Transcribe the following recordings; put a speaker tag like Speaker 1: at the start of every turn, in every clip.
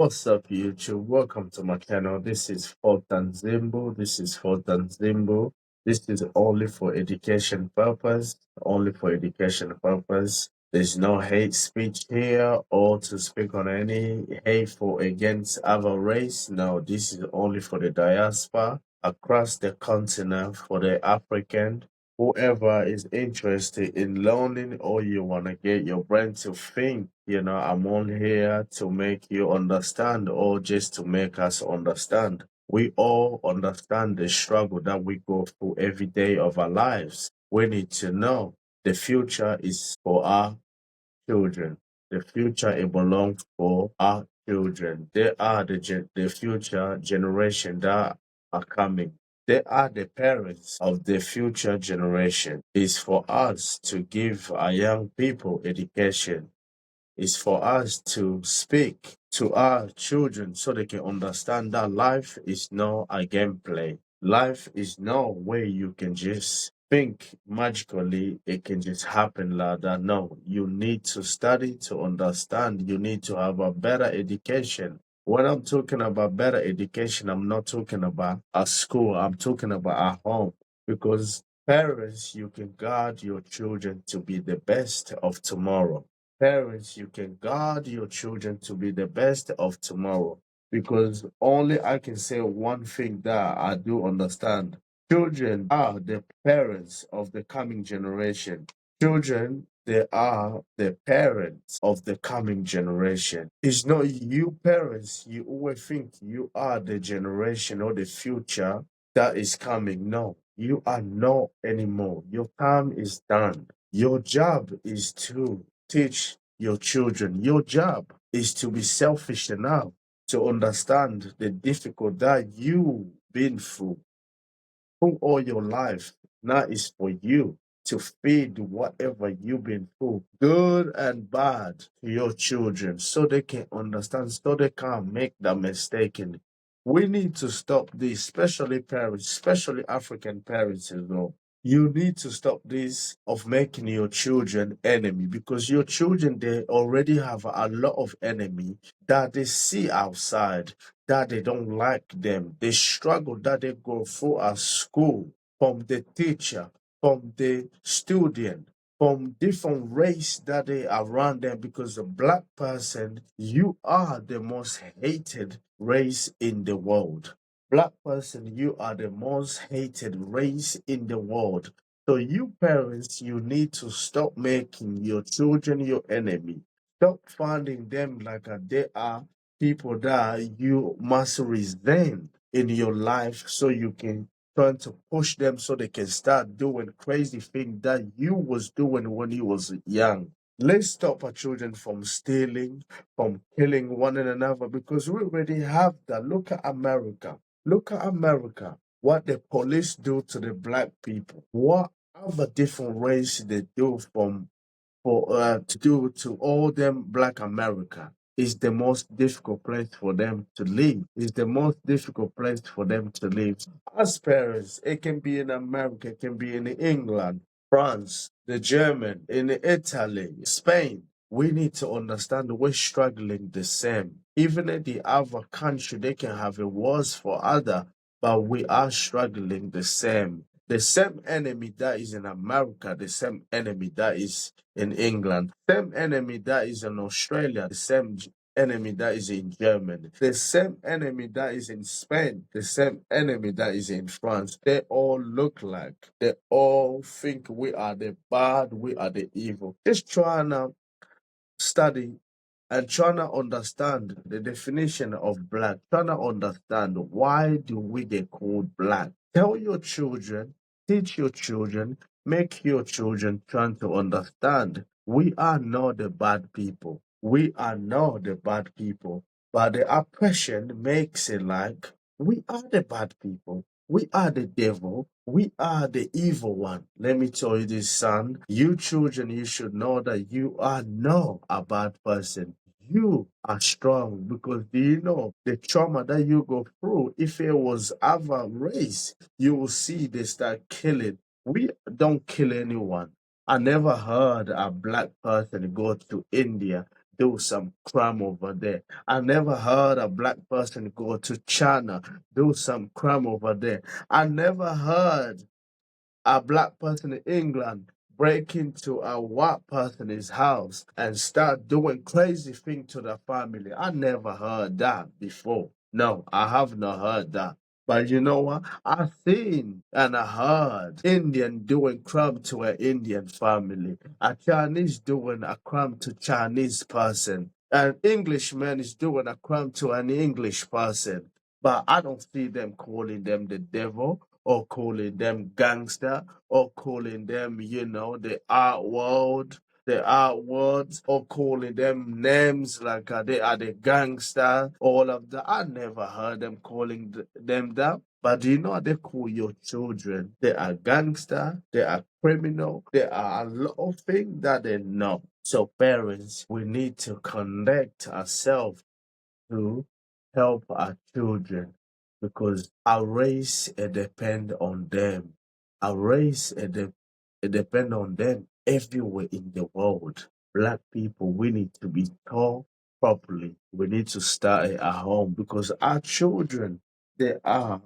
Speaker 1: What's up, YouTube? Welcome to my channel. This is Fortan Zimbo. This is only for education purpose. Only for education purpose. There's no hate speech here or to speak on any hateful against other race. No, this is only for the diaspora across the continent, for the African. Whoever is interested in learning or you want to get your brain to think, I'm on here to make you understand or just to make us understand. We all understand the struggle that we go through every day of our lives. We need to know the future is for our children. The future it belongs for our children. They are the future generation that are coming. They are the parents of the future generation. It's for us to give our young people education. It's for us to speak to our children so they can understand that life is not a gameplay. Life is not where you can just think magically, it can just happen like that. No, you need to study to understand. You need to have a better education. When I'm talking about better education, I'm not talking about a school, I'm talking about a home. Because parents, you can guide your children to be the best of tomorrow. Parents, you can guard your children to be the best of tomorrow. Because only I can say one thing that I do understand. Children are the parents of the coming generation. Children, they are the parents of the coming generation. It's not you parents, you always think you are the generation or the future that is coming. No, you are not anymore. Your time is done. Your job is to teach your children. Your job is to be selfish enough to understand the difficult that you've been through all your life. Now is for you to feed whatever you've been through, good and bad, to your children so they can understand, so they can't make that mistake. And we need to stop this, especially parents, especially African parents as well. You need to stop this of making your children enemy because your children they already have a lot of enemy that they see outside that they don't like them. The struggle that they go through at school, from the teacher, from the student, from different race that they around them. Because a black person, you are the most hated race in the world. Black person, you are the most hated race in the world. So you parents, you need to stop making your children your enemy. Stop finding them like they are people that you must resent in your life so you can try to push them so they can start doing crazy things that you was doing when you was young. Let's stop our children from stealing, from killing one another because we already have that. Look at America. Look at America. What the police do to the black people. What other different race they do from for to do to all them black America is the most difficult place for them to live. Is the most difficult place for them to live. As parents, it can be in America, it can be in England, France, the German, in Italy, Spain. We need to understand we're struggling the same. Even in the other country, they can have it worse for other, but we are struggling the same. The same enemy that is in America, the same enemy that is in England, same enemy that is in Australia, the same enemy that is in Germany, the same enemy that is in Spain, the same enemy that is in France. They all look like, they all think we are the bad, we are the evil. Just trying to study and trying to understand the definition of black, trying to understand why do we get called black. Tell your children, teach your children, make your children trying to understand we are not the bad people. We are not the bad people. But the oppression makes it like we are the bad people. We are the devil. We are the evil one. Let me tell you this, son. You children, you should know that you are not a bad person. You are strong because do you know the trauma that you go through? If it was other race, you will see they start killing. We don't kill anyone. I never heard a black person go to India do some crime over there. I never heard a black person go to China, do some crime over there. I never heard a black person in England break into a white person's house and start doing crazy things to the family. I never heard that before. No, I have not heard that. But you know what? I seen and I heard Indian doing crime to an Indian family, a Chinese doing a crime to Chinese person, an Englishman is doing a crime to an English person. But I don't see them calling them the devil or calling them gangster or calling them, the art world, the art words, or calling them names like they are the gangster, all of that. I never heard them calling them that. But do you know what they call your children? They are gangster, they are criminal, there are a lot of things that they know. So parents, we need to connect ourselves to help our children because our race depend on them. Our race depend on them everywhere in the world. Black people, we need to be taught properly. We need to start at home because our children, they are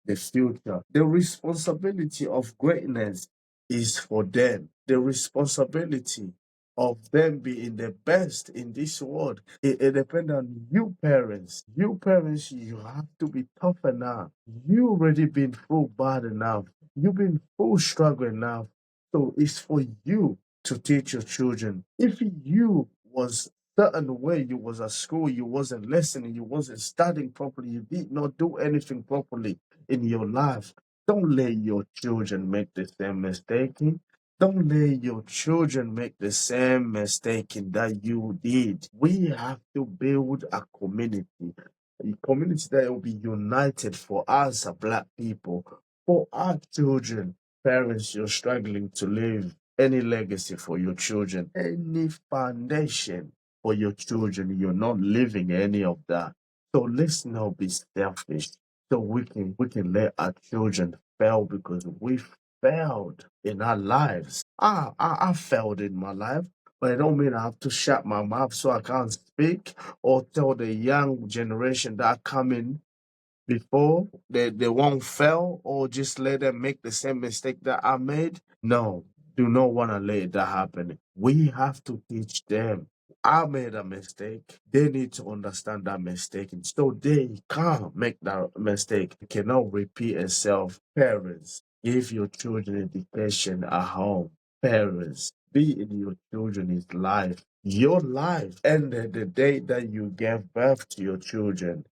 Speaker 1: the future. The responsibility of greatness is for them. The responsibility of them being the best in this world. It depends on you parents. You parents, you have to be tough enough. You already been through bad enough. You've been through struggle enough. So it's for you to teach your children. If you was certain way, you was at school, you wasn't listening, you wasn't studying properly, you did not do anything properly in your life. Don't let your children make the same mistake. Don't let your children make the same mistake that you did. We have to build a community that will be united for us, black people, for our children. Parents, you're struggling to leave any legacy for your children, any foundation for your children. You're not living any of that. So let's not be selfish. So we can let our children fail because we failed in our lives. I failed in my life, but it don't mean I have to shut my mouth so I can't speak or tell the young generation that are coming before they won't fail or just let them make the same mistake that I made. No, do not want to let that happen. We have to teach them. I made a mistake. They need to understand that mistake, and so they can't make that mistake. It cannot repeat itself. Parents, give your children education at home. Parents, be in your children's life. Your life ended the day that you gave birth to your children.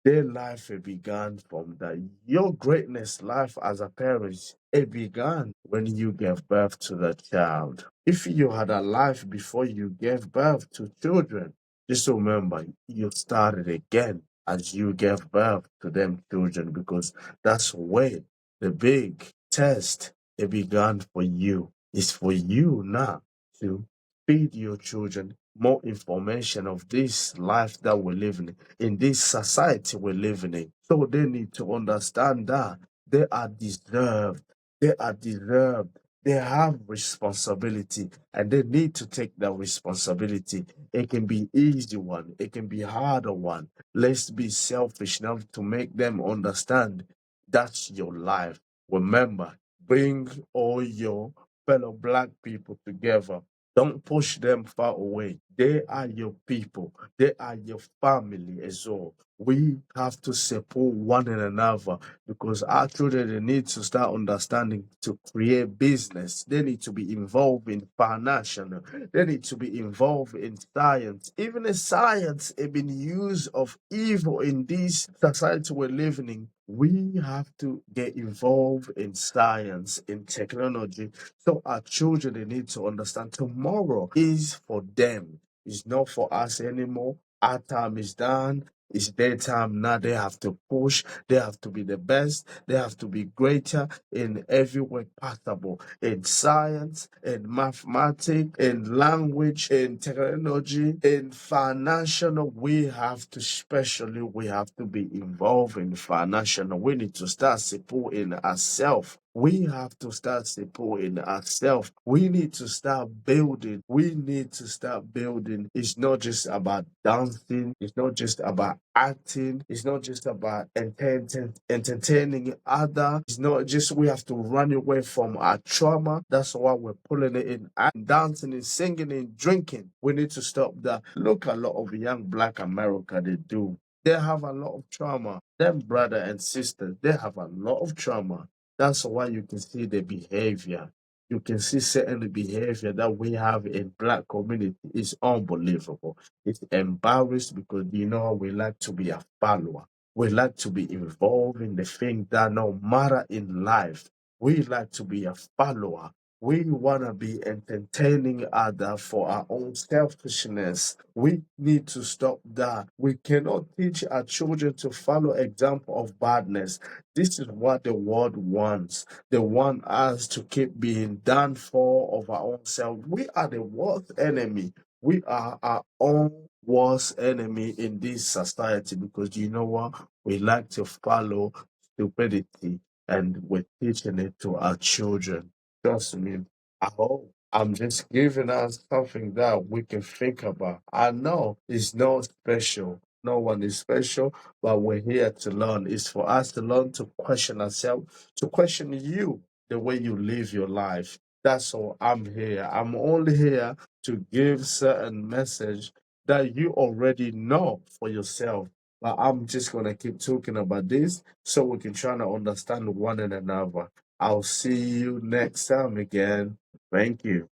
Speaker 1: Their life it began from that. Your greatness life as a parent, it began when you gave birth to the child. If you had a life before you gave birth to children, just remember you started again as you gave birth to them children because that's where the big test it began for you. It's for you now to feed your children more information of this life that we're living in this society we're living in. So they need to understand that they are deserved. They are deserved. They have responsibility and they need to take that responsibility. It can be easy one, it can be harder one. Let's be selfish enough to make them understand that's your life. Remember, bring all your fellow black people together. Don't push them far away. They are your people. They are your family as well. We have to support one another because our children they need to start understanding to create business. They need to be involved in financial. They need to be involved in science. Even in science, it been used of evil in this society we're living in. We have to get involved in science, in technology, so our children they need to understand tomorrow is for them. It's not for us anymore. Our time is done. It's their time now. They have to push. They have to be the best. They have to be greater in every way possible. In science, in mathematics, in language, in technology, in financial. We have to, especially, we have to be involved in financial. We need to start supporting ourselves We have to start supporting ourselves. We need to start building. We need to start building. It's not just about dancing. It's not just about acting. It's not just about entertaining other. It's not just we have to run away from our trauma. That's why we're pulling it in and dancing and singing and drinking. We need to stop that. Look, a lot of young black America they do. They have a lot of trauma. Them brother and sister, they have a lot of trauma. That's why you can see the behavior. You can see certain behavior that we have in black community is unbelievable. It's embarrassed because you know we like to be a follower. We like to be involved in the thing that no matter in life, we like to be a follower. We want to be entertaining others for our own selfishness. We need to stop that. We cannot teach our children to follow example of badness. This is what the world wants. They want us to keep being done for of our own self. We are the worst enemy. We are our own worst enemy in this society because you know what? We like to follow stupidity and we're teaching it to our children. Trust me. I hope I'm just giving us something that we can think about. I know it's not special. No one is special, but we're here to learn. It's for us to learn to question ourselves, to question you, the way you live your life. That's all I'm here. I'm only here to give certain message that you already know for yourself. But I'm just gonna keep talking about this so we can try to understand one another. I'll see you next time again. Thank you.